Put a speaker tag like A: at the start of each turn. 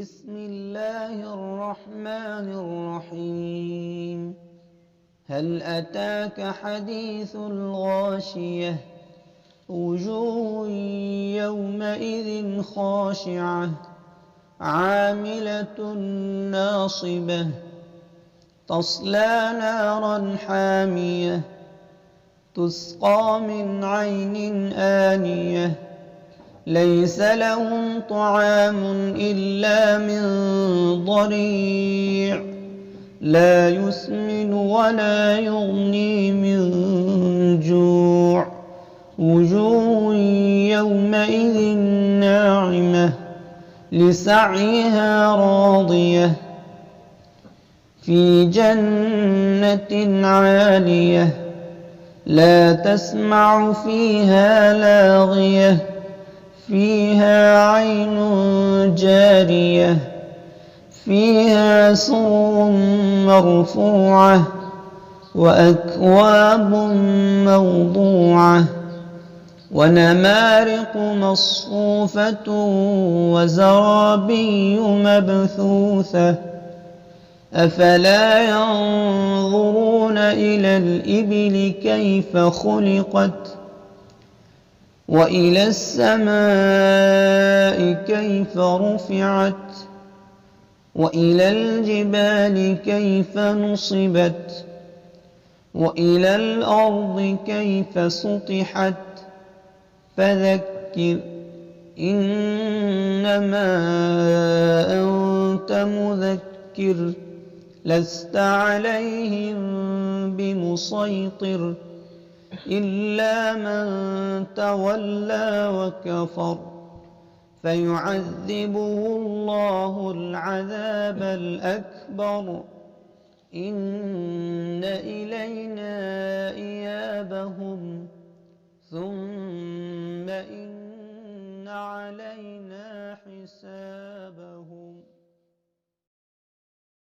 A: بسم الله الرحمن الرحيم هل أتاك حديث الغاشية وجوه يومئذ خاشعة عاملة ناصبة تصلى نارا حامية تسقى من عين آنية ليس لهم طعام إلا من ضريع لا يسمن ولا يغني من جوع وجوه يومئذ ناعمة لسعيها راضية في جنة عالية لا تسمع فيها لاغية فيها عين جارية فيها سرر مرفوعة وأكواب موضوعة ونمارق مصفوفة وزرابي مبثوثة أفلا ينظرون إلى الإبل كيف خلقت وإلى السماء كيف رفعت وإلى الجبال كيف نصبت وإلى الأرض كيف سطحت فذكر إنما أنت مذكر لست عليهم بمسيطر إلا من تولى وكفر فيعذبه الله العذاب الأكبر إن إلينا إيابهم ثم إن علينا حسابهم.